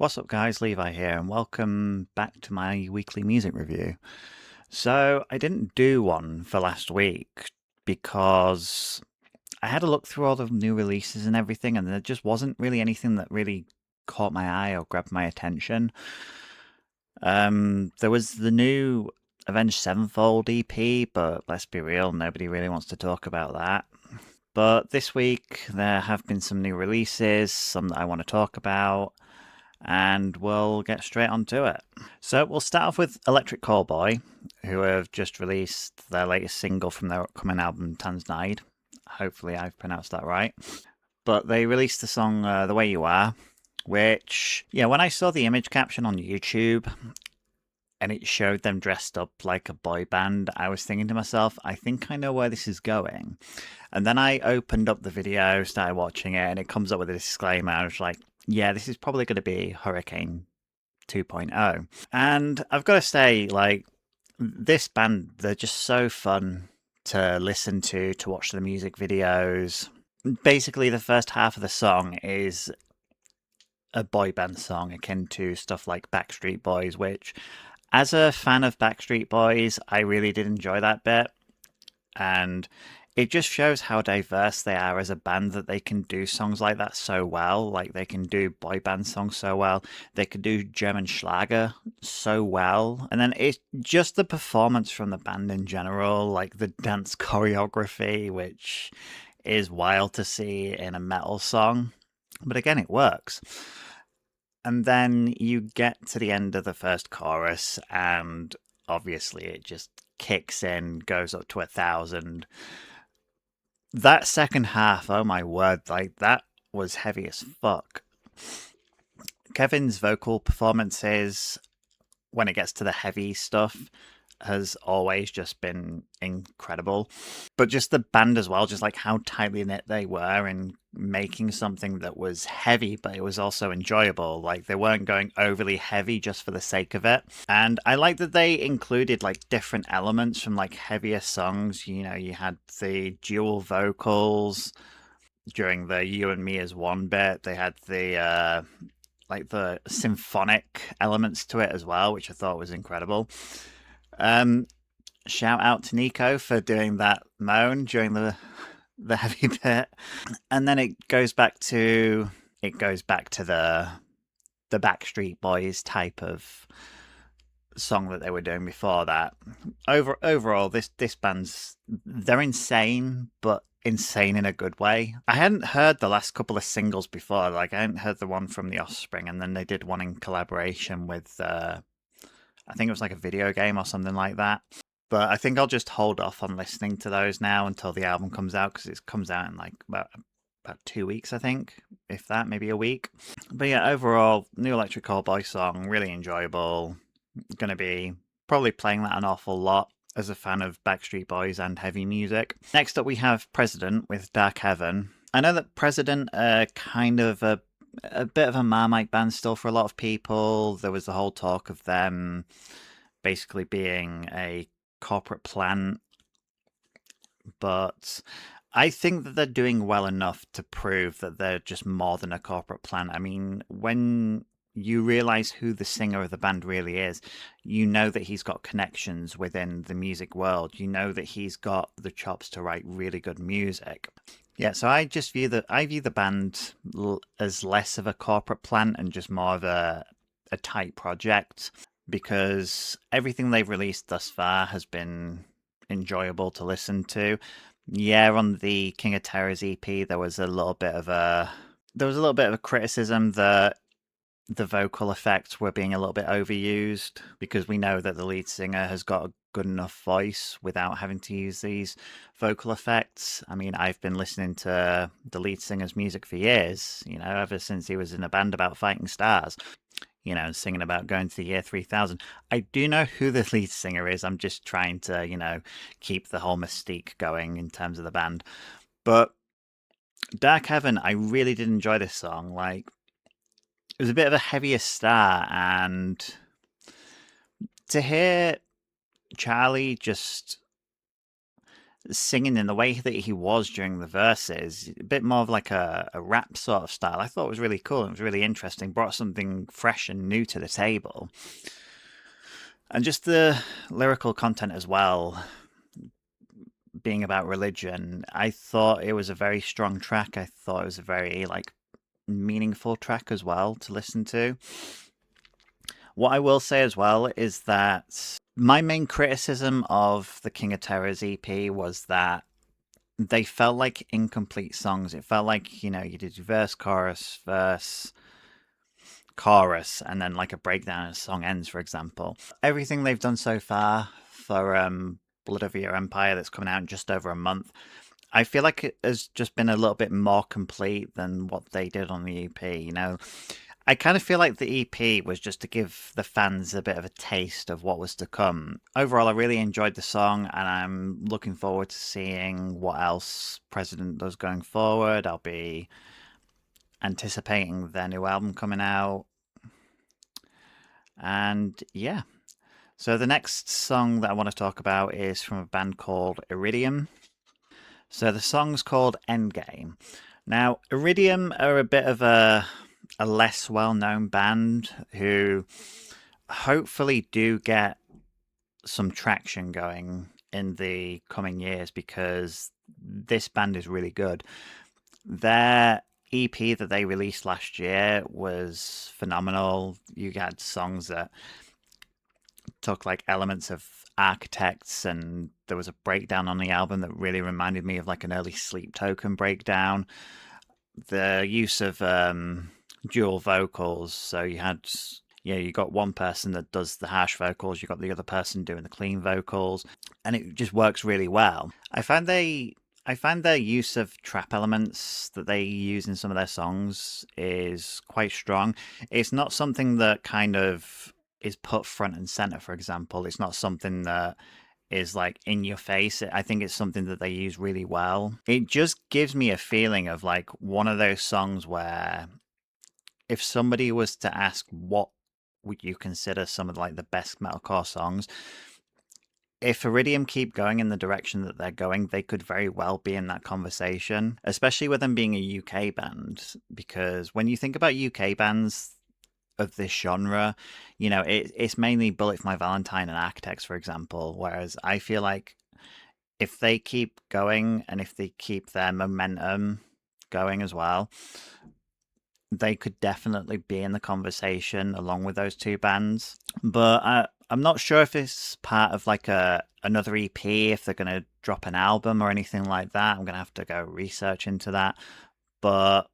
What's up guys, Levi here and welcome back to my weekly music review. So I didn't do one for last week because I had a look through all the new releases and everything and there just wasn't really anything that really caught my eye or grabbed my attention. There was the new Avenged Sevenfold EP, but let's be real, nobody really wants to talk about that. But this week there have been some new releases, some that I want to talk about, and we'll get straight onto it. So we'll start off with Electric Callboy, who have just released their latest single from their upcoming album, Tansnied. Hopefully I've pronounced that right. But they released the song The Way You Are, which, yeah, when I saw the image caption on YouTube and it showed them dressed up like a boy band, I was thinking to myself, I think I know where this is going. And then I opened up the video, started watching it, and it comes up with a disclaimer. I was like, yeah, this is probably going to be Hurricane 2.0. And I've got to say, like, this band, they're just so fun to listen to watch the music videos. Basically, the first half of the song is a boy band song akin to stuff like Backstreet Boys, which, as a fan of Backstreet Boys, I really did enjoy that bit. And it just shows how diverse they are as a band, that they can do songs like that so well. Like, they can do boy band songs so well. They can do German Schlager so well. And then it's just the performance from the band in general, like the dance choreography, which is wild to see in a metal song. But again, it works. And then you get to the end of the first chorus, and obviously it just kicks in, goes up to 1,000. That second half, oh my word, like that was heavy as fuck. Kevin's vocal performances, when it gets to the heavy stuff, has always just been incredible. But just the band as well, just like how tightly knit they were in making something that was heavy, but it was also enjoyable. Like, they weren't going overly heavy just for the sake of it. And I like that they included like different elements from like heavier songs. You know, you had the dual vocals during the You and Me as One bit. They had the like the symphonic elements to it as well, which I thought was incredible. Shout out to Nico for doing that moan during the heavy bit, and then it goes back to the Backstreet Boys type of song that they were doing before that. Overall, this band's, they're insane, but insane in a good way. I hadn't heard the last couple of singles before. Like, I hadn't heard the one from The Offspring, and then they did one in collaboration with I think it was like a video game or something like that. But I think I'll just hold off on listening to those now until the album comes out, because it comes out in like about 2 weeks, I think, if that, maybe a week. But yeah, overall, new Electric Callboy song, really enjoyable. Gonna be probably playing that an awful lot as a fan of Backstreet Boys and heavy music. Next up, we have President with Dark Heaven. I know that President are kind of a bit of a Marmite band still for a lot of people. There was the whole talk of them basically being a corporate plant, but I think that they're doing well enough to prove that they're just more than a corporate plant. I mean, when you realize who the singer of the band really is, you know that he's got connections within the music world. You know that he's got the chops to write really good music. Yeah, so I view the band as less of a corporate plant and just more of a tight project, because everything they've released thus far has been enjoyable to listen to. Yeah, on the King of Terrors EP, there was a little bit of a criticism that the vocal effects were being a little bit overused, because we know that the lead singer has got a good enough voice without having to use these vocal effects. I mean, I've been listening to the lead singer's music for years, you know, ever since he was in a band about fighting stars, you know, singing about going to the year 3000. I do know who the lead singer is. I'm just trying to, you know, keep the whole mystique going in terms of the band. But Dark Heaven, I really did enjoy this song. Like, it was a bit of a heavier start, and to hear Charlie just singing in the way that he was during the verses, a bit more of like a rap sort of style. I thought it was really cool. It was really interesting. Brought something fresh and new to the table. And just the lyrical content as well, being about religion, I thought it was a very strong track. I thought it was a very like meaningful track as well to listen to. What I will say as well is that my main criticism of the King of Terrors EP was that they felt like incomplete songs. It felt like, you did verse, chorus, and then like a breakdown and a song ends, for example. Everything they've done so far for Blood of Your Empire that's coming out in just over a month, I feel like it has just been a little bit more complete than what they did on the EP. I kind of feel like the EP was just to give the fans a bit of a taste of what was to come. Overall, I really enjoyed the song, and I'm looking forward to seeing what else President does going forward. I'll be anticipating their new album coming out. And yeah. So the next song that I want to talk about is from a band called Iridium. So the song's called Endgame. Now, Iridium are a bit of a less well-known band who hopefully do get some traction going in the coming years, because this band is really good. Their EP that they released last year was phenomenal. You had songs that took like elements of Architects, and there was a breakdown on the album that really reminded me of like an early Sleep Token breakdown. The use of dual vocals, so you got one person that does the harsh vocals, you got the other person doing the clean vocals, and it just works really well. I find their use of trap elements that they use in some of their songs is quite strong. It's not something that kind of is put front and center, for example. It's not something that is like in your face. I think it's something that they use really well. It just gives me a feeling of like one of those songs where if somebody was to ask what would you consider some of like the best metalcore songs, if Iridium keep going in the direction that they're going, they could very well be in that conversation, especially with them being a UK band. Because when you think about UK bands of this genre, it's mainly Bullet for My Valentine and Architects, for example. Whereas I feel like if they keep going and if they keep their momentum going as well, they could definitely be in the conversation along with those two bands. But I'm not sure if it's part of like another EP, if they're going to drop an album or anything like that. I'm going to have to go research into that. But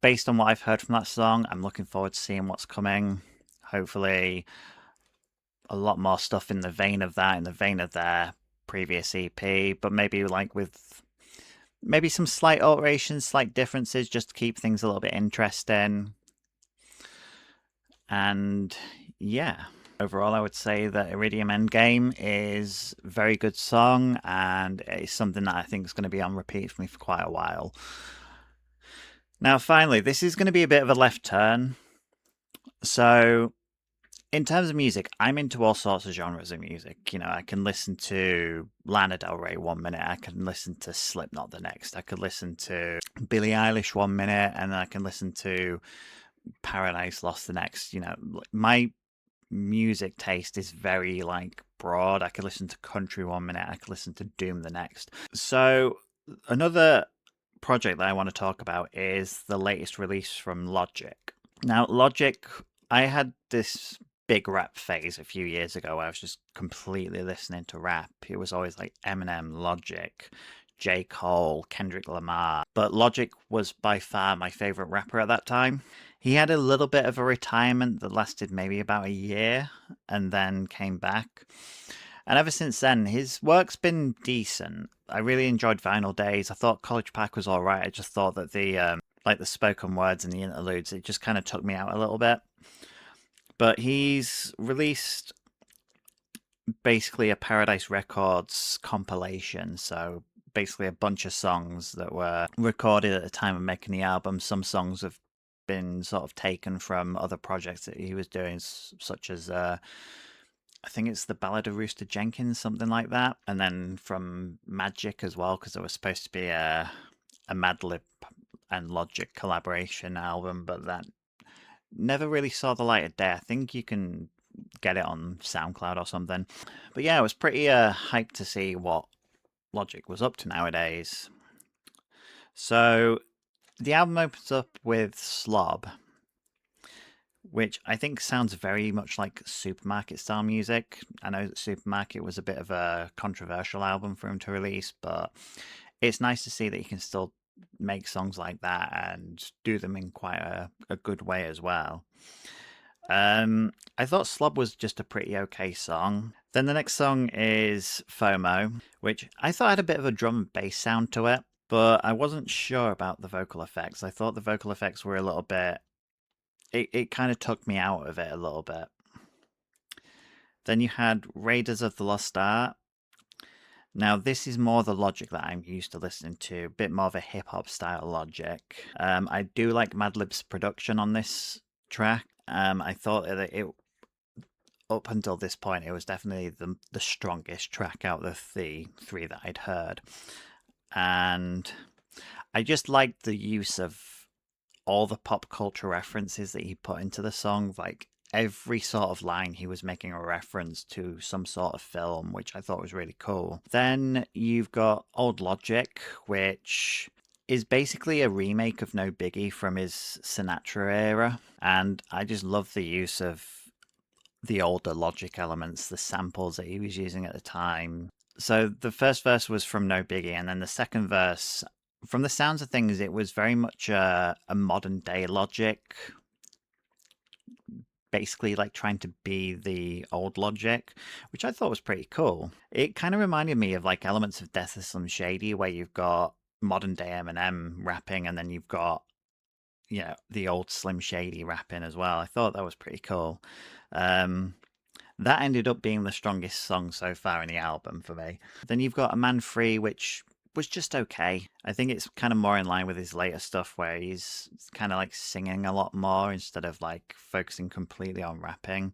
based on what I've heard from that song, I'm looking forward to seeing what's coming. Hopefully, a lot more stuff in the vein of that, in the vein of their previous EP, but maybe like with maybe some slight alterations, slight differences, just to keep things a little bit interesting. And yeah, overall, I would say that Iridium Endgame is a very good song, and it's something that I think is going to be on repeat for me for quite a while. Now, finally, this is going to be a bit of a left turn. So, in terms of music, I'm into all sorts of genres of music. I can listen to Lana Del Rey one minute, I can listen to Slipknot the next, I could listen to Billie Eilish one minute, and then I can listen to Paradise Lost the next. My music taste is very like broad. I could listen to country one minute, I could listen to doom the next. So another project that I want to talk about is the latest release from Logic. Now, Logic, I had this big rap phase a few years ago where I was just completely listening to rap. It was always like Eminem, Logic, J. Cole, Kendrick Lamar. But Logic was by far my favorite rapper at that time. He had a little bit of a retirement that lasted maybe about a year and then came back. And ever since then, his work's been decent. I really enjoyed Vinyl Days. I thought College Park was all right. I just thought that the spoken words and the interludes, it just kind of took me out a little bit. But he's released basically a Paradise Records compilation. So basically a bunch of songs that were recorded at the time of making the album. Some songs have been sort of taken from other projects that he was doing, such as I think it's the Ballad of Rooster Jenkins, something like that. And then from Magic as well, because it was supposed to be a Madlib and Logic collaboration album, but that never really saw the light of day. I think you can get it on SoundCloud or something. But yeah, I was pretty hyped to see what Logic was up to nowadays. So the album opens up with Slob, which I think sounds very much like Supermarket style music. I know that Supermarket was a bit of a controversial album for him to release, but it's nice to see that he can still make songs like that and do them in quite a good way as well. I thought Slob was just a pretty okay song. Then the next song is FOMO, which I thought had a bit of a drum and bass sound to it, but I wasn't sure about the vocal effects. I thought the vocal effects were a little bit. It kind of took me out of it a little bit. Then you had Raiders of the Lost Ark. Now, this is more the Logic that I'm used to listening to, a bit more of a hip hop style Logic. I do like Madlib's production on this track. I thought that it, up until this point, it was definitely the strongest track out of the three that I'd heard. And I just liked the use of all the pop culture references that he put into the song. Like every sort of line, he was making a reference to some sort of film, which I thought was really cool. Then you've got Old Logic, which is basically a remake of No Biggie from his Sinatra era. And I just love the use of the older Logic elements, the samples that he was using at the time. So the first verse was from No Biggie, and then the second verse, from the sounds of things, it was very much a modern day Logic, basically like trying to be the old Logic, which I thought was pretty cool. It kind of reminded me of like elements of Death of Slim Shady, where you've got modern day Eminem rapping, and then you've got the old Slim Shady rapping as well. I thought that was pretty cool. That ended up being the strongest song so far in the album for me. Then you've got A Man Free, which was just okay. I think it's kind of more in line with his later stuff where he's kind of like singing a lot more instead of like focusing completely on rapping.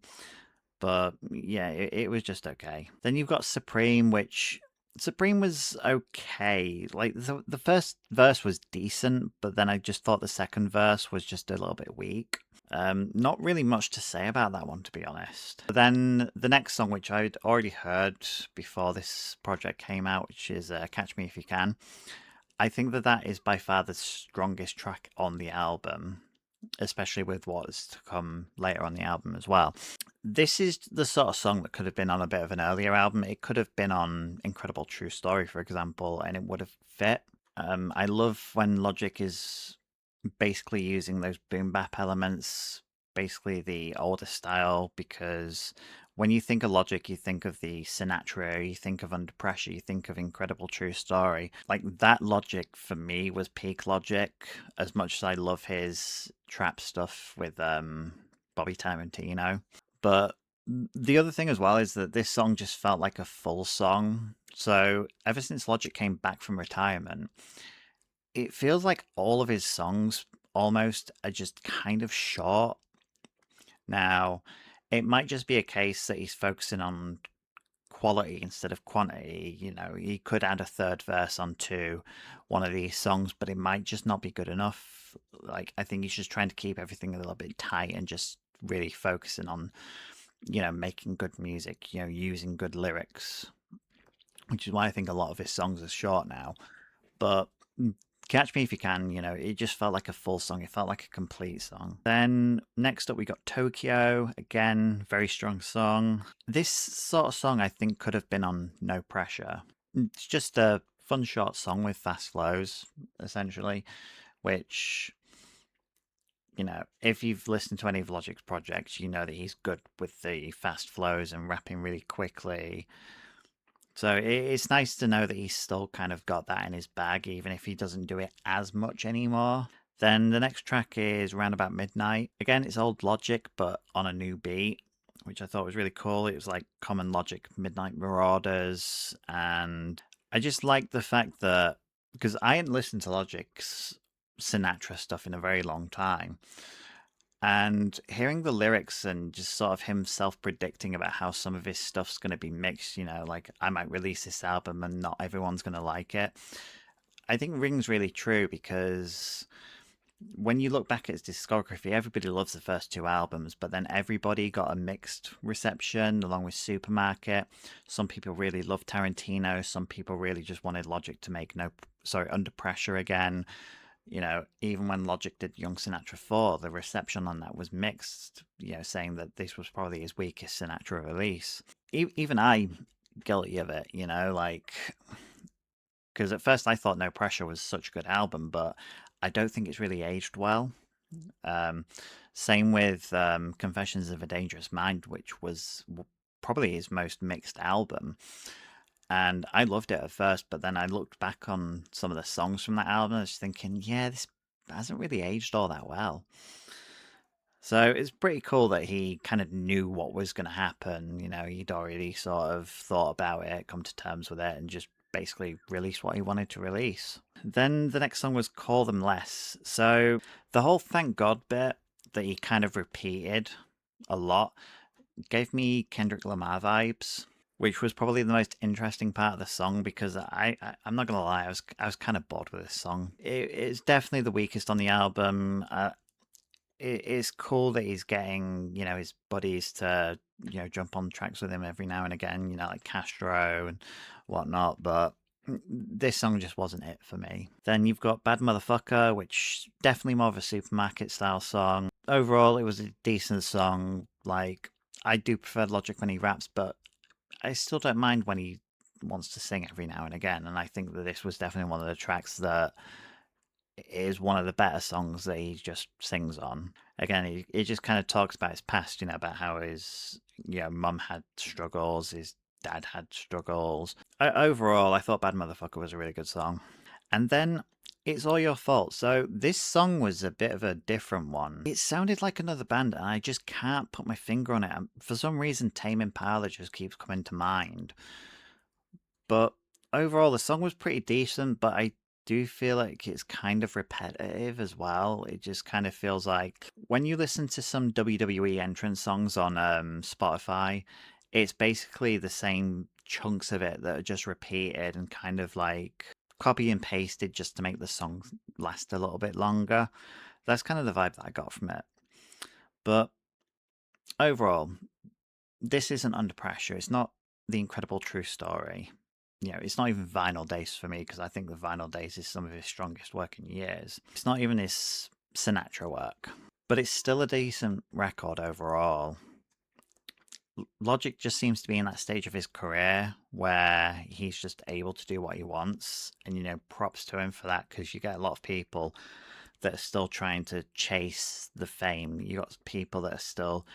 But yeah, it was just okay. Then you've got Supreme, which Supreme was okay. Like the first verse was decent, but then I just thought the second verse was just a little bit weak. Not really much to say about that one, to be honest. But then the next song, which I'd already heard before this project came out, which is Catch Me If You Can, I think that is by far the strongest track on the album, especially with what is to come later on the album as well. This is the sort of song that could have been on a bit of an earlier album. It could have been on Incredible True Story, for example, and it would have fit. I love when Logic is basically using those boom bap elements, basically the older style, because when you think of Logic, you think of the Sinatra, you think of Under Pressure, you think of Incredible True Story. Like that Logic for me was peak Logic, as much as I love his trap stuff with Bobby Tarantino. But the other thing as well is that this song just felt like a full song. So ever since Logic came back from retirement, it feels like all of his songs almost are just kind of short. Now, it might just be a case that he's focusing on quality instead of quantity. He could add a third verse onto one of these songs, but it might just not be good enough. Like, I think he's just trying to keep everything a little bit tight and just really focusing on, making good music, using good lyrics, which is why I think a lot of his songs are short now. But Catch Me If You Can, it just felt like a full song. It felt like a complete song. Then next up, we got Tokyo. Again, very strong song. This sort of song, I think, could have been on No Pressure. It's just a fun, short song with fast flows, essentially, which, if you've listened to any of Logic's projects, you know that he's good with the fast flows and rapping really quickly. So it's nice to know that he's still kind of got that in his bag, even if he doesn't do it as much anymore. Then the next track is Round About Midnight. Again, it's old Logic, but on a new beat, which I thought was really cool. It was like Common Logic, Midnight Marauders, and I just like the fact that, because I hadn't listened to Logic's Sinatra stuff in a very long time, And hearing the lyrics and just sort of him self-predicting about how some of his stuff's going to be mixed, like I might release this album and not everyone's going to like it. I think rings really true because when you look back at his discography, everybody loves the first two albums, but then everybody got a mixed reception along with Supermarket. Some people really loved Tarantino, some people really just wanted Logic to make Under Pressure again. Even when Logic did Young Sinatra 4, the reception on that was mixed, saying that this was probably his weakest Sinatra release. Even I, guilty of it, because at first I thought No Pressure was such a good album, but I don't think it's really aged well. Um, Same with Confessions of a Dangerous Mind, which was probably his most mixed album. And I loved it at first, but then I looked back on some of the songs from that album and I was thinking, yeah, this hasn't really aged all that well. So it's pretty cool that he kind of knew what was going to happen. He'd already sort of thought about it, come to terms with it, and just basically released what he wanted to release. Then the next song was Call Them Less. So the whole Thank God bit that he kind of repeated a lot gave me Kendrick Lamar vibes, which was probably the most interesting part of the song because I'm not gonna lie, I was kind of bored with this song. It's definitely the weakest on the album. It's cool that he's getting his buddies to jump on tracks with him every now and again, like Castro and whatnot, but this song just wasn't it for me. Then you've got Bad Motherfucker, which definitely more of a Supermarket style song. Overall, it was a decent song. Like, I do prefer Logic when he raps, but I still don't mind when he wants to sing every now and again. And I think that this was definitely one of the tracks that is one of the better songs that he just sings on. Again, he just kind of talks about his past, about how his mum had struggles, his dad had struggles. Overall, I thought Bad Motherfucker was a really good song. And then It's All Your Fault. So this song was a bit of a different one. It sounded like another band, and I just can't put my finger on it. For some reason, Tame Impala just keeps coming to mind. But overall, the song was pretty decent, but I do feel like it's kind of repetitive as well. It just kind of feels like when you listen to some WWE entrance songs on Spotify, it's basically the same chunks of it that are just repeated and kind of like copy and pasted just to make the song last a little bit longer. That's kind of the vibe that I got from it. But overall, this isn't Under Pressure. It's not The Incredible True Story. It's not even Vinyl Days for me because I think the Vinyl Days is some of his strongest work in years. It's not even his Sinatra work, but it's still a decent record overall. Logic just seems to be in that stage of his career where he's just able to do what he wants, and props to him for that because you get a lot of people that are still trying to chase the fame. You got people that are still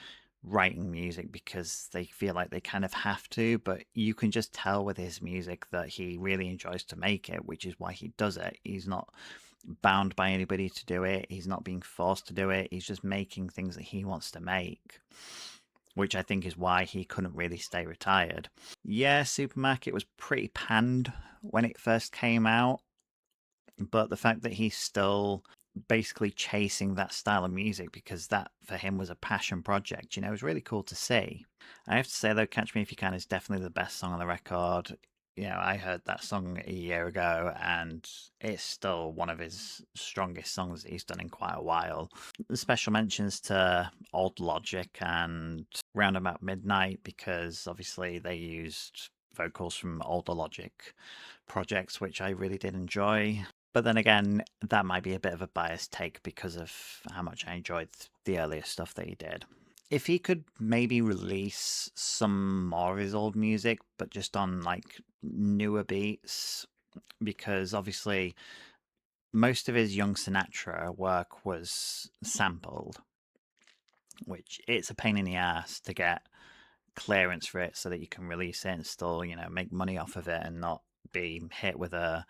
writing music because they feel like they kind of have to, but you can just tell with his music that he really enjoys to make it, which is why he does it. He's not bound by anybody to do it. He's not being forced to do it. He's just making things that he wants to make, which I think is why he couldn't really stay retired. Yeah, Supermarket was pretty panned when it first came out, but the fact that he's still basically chasing that style of music because that for him was a passion project, it was really cool to see. I have to say though, Catch Me If You Can is definitely the best song on the record. I heard that song a year ago and it's still one of his strongest songs that he's done in quite a while. Special mentions to Old Logic and Roundabout Midnight because obviously they used vocals from older Logic projects, which I really did enjoy. But then again, that might be a bit of a biased take because of how much I enjoyed the earlier stuff that he did. If he could maybe release some more of his old music, but just on like newer beats, because obviously most of his Young Sinatra work was sampled, which it's a pain in the ass to get clearance for it so that you can release it and still, make money off of it and not be hit with a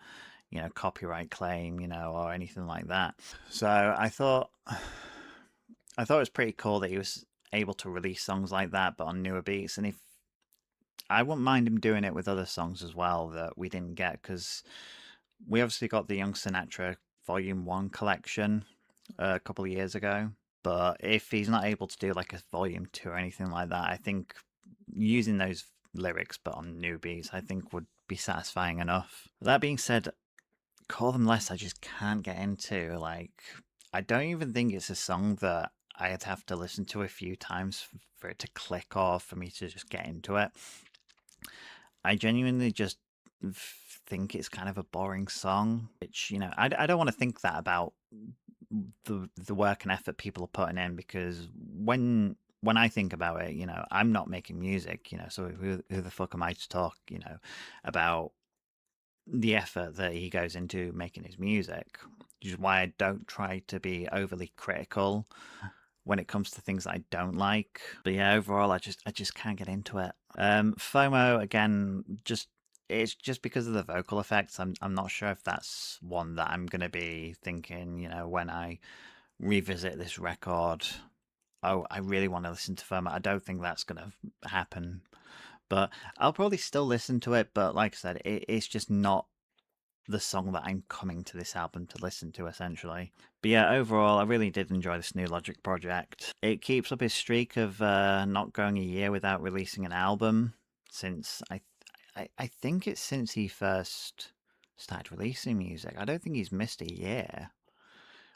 copyright claim, or anything like that. So I thought it was pretty cool that he was able to release songs like that, but on newer beats. And if I wouldn't mind him doing it with other songs as well that we didn't get, because we obviously got the Young Sinatra Volume 1 collection a couple of years ago. But if he's not able to do like a volume 2 or anything like that, I think using those lyrics but on newbies, I think would be satisfying enough. That being said, Call Them Less, I just can't get into. Like, I don't even think it's a song that I'd have to listen to a few times for it to click or for me to just get into it. I genuinely just think it's kind of a boring song, which, I don't want to think that about the work and effort people are putting in, because when I think about it, I'm not making music, so who the fuck am I to talk, about the effort that he goes into making his music, which is why I don't try to be overly critical when it comes to things that I don't like. But yeah, overall, I just can't get into it. FOMO again, it's just because of the vocal effects. I'm not sure if that's one that I'm gonna be thinking, when I revisit this record. Oh, I really want to listen to FOMO. I don't think that's gonna happen, but I'll probably still listen to it. But like I said, it's just not the song that I'm coming to this album to listen to, essentially. But yeah, overall, I really did enjoy this new Logic project. It keeps up his streak of not going a year without releasing an album since I think it's since he first started releasing music. I don't think he's missed a year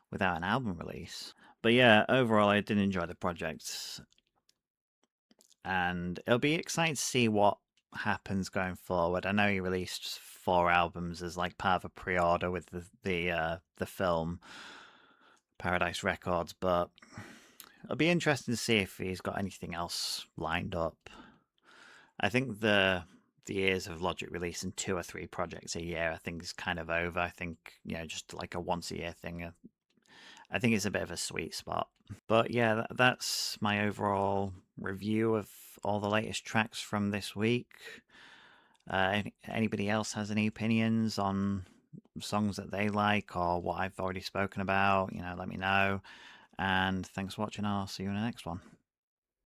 without an album release. But yeah, overall, I did enjoy the project, and it'll be exciting to see what happens going forward. I know he released 4 albums as like part of a pre-order with the film Paradise Records, but it'll be interesting to see if he's got anything else lined up. I think the years of Logic releasing 2 or 3 projects a year, I think is kind of over. I think just like a once a year thing. I think it's a bit of a sweet spot. But yeah, that's my overall review of all the latest tracks from this week. Anybody else has any opinions on songs that they like or what I've already spoken about, let me know. And thanks for watching. I'll see you in the next one.